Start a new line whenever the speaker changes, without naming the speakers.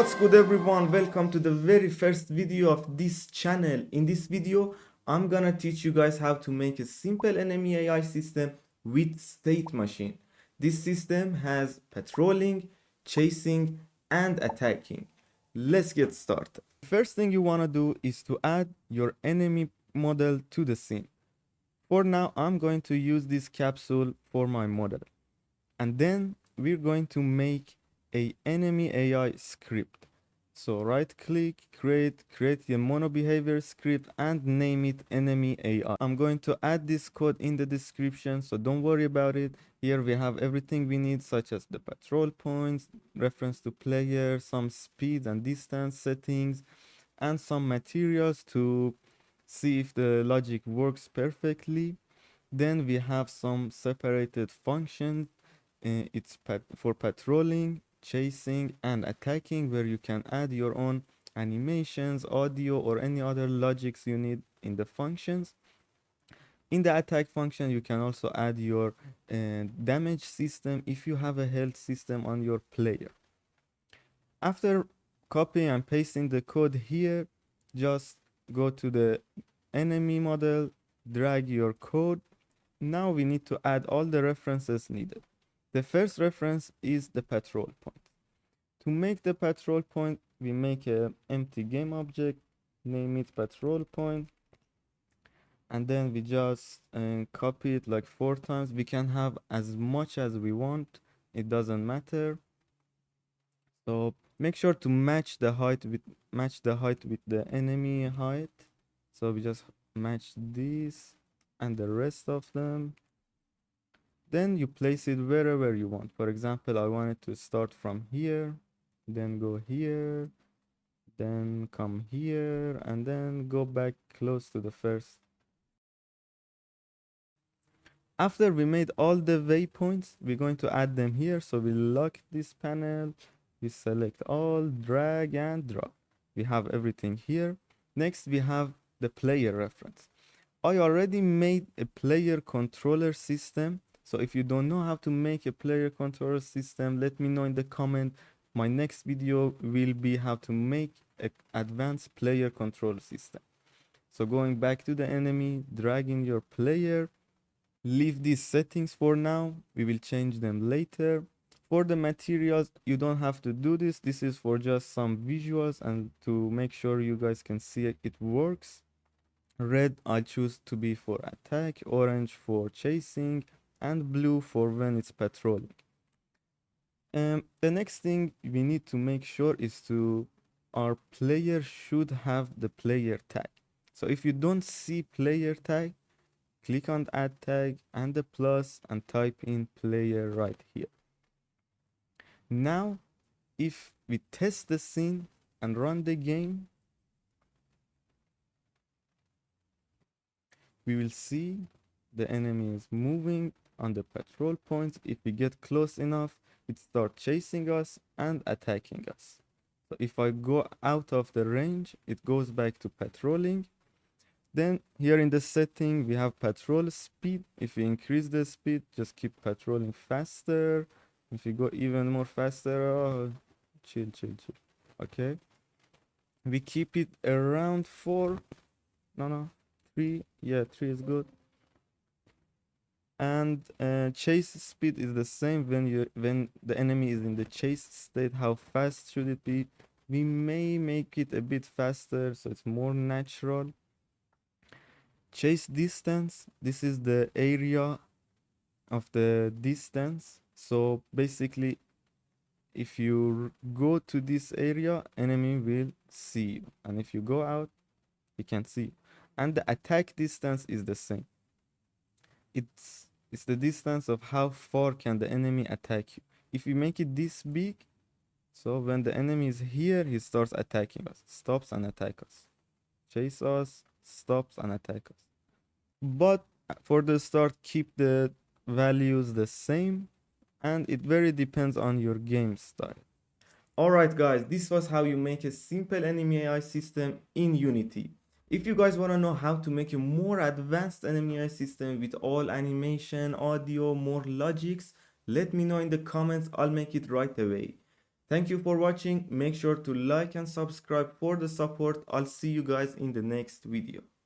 What's good everyone, welcome to the very first video of this channel. In this video I'm gonna teach you guys how to make a simple enemy AI system with state machine. This system has patrolling, chasing and attacking. Let's get started. First thing you want to do is to add your enemy model to the scene. For now I'm going to use this capsule for my model, and then we're going to make a enemy AI script. So right click, create a mono behavior script and name it enemy AI. I'm going to add this code in the description, so don't worry about it. Here we have everything we need, such as the patrol points, reference to player, some speed and distance settings, and some materials to see if the logic works perfectly. Then we have some separated functions. It's for patrolling, chasing and attacking, where you can add your own animations, audio or any other logics you need in the functions. In the attack function you can also add your damage system if you have a health system on your player. After copying and pasting the code here, just go to the enemy model, drag your code. Now we need to add all the references needed. The first reference is the patrol point. To make the patrol point, we make an empty game object, name it patrol point, and then we just copy it like 4 times. We can have as much as we want, it doesn't matter. So make sure to match the height with the enemy height. So we just match these and the rest of them. Then you place it wherever you want. For example, I want it to start from here, then go here, then come here, and then go back close to the first. After we made all the waypoints, we're going to add them here. So we lock this panel, we select all, drag and drop. We have everything here. Next, we have the player reference. I already made a player controller system. So if you don't know how to make a player controller system, let me know in the comment. My next video will be how to make an advanced player control system. So going back to the enemy, dragging your player, leave these settings for now. We will change them later. For the materials, you don't have to do this. This is for just some visuals and to make sure you guys can see it works. Red I choose to be for attack, orange for chasing, and blue for when it's patrolling. The next thing we need to make sure is our player should have the player tag. So if you don't see player tag, click on add tag and the plus and type in player right here. Now if we test the scene and run the game, we will see the enemy is moving on the patrol points. If we get close enough, it starts chasing us and attacking us. So if I go out of the range, it goes back to patrolling. Then here in the setting, we have patrol speed. If we increase the speed, just keep patrolling faster. If you go even more faster, chill. Okay. We keep it around 4. No, 3. Yeah, 3 is good. And chase speed is the same when the enemy is in the chase state. How fast should it be? We may make it a bit faster so it's more natural. Chase distance, this is the area of the distance. So basically if you go to this area, enemy will see you, and if you go out, he can't see you. And the attack distance is the same. It's the distance of how far can the enemy attack you. If you make it this big, so when the enemy is here, he starts attacking us, stops and attack us, chase us, stops and attack us. But for the start, keep the values the same, and it very depends on your game style. Alright guys, this was how you make a simple enemy AI system in Unity. If you guys want to know how to make a more advanced enemy AI system with all animation, audio, more logics, let me know in the comments. I'll make it right away. Thank you for watching. Make sure to like and subscribe for the support. I'll see you guys in the next video.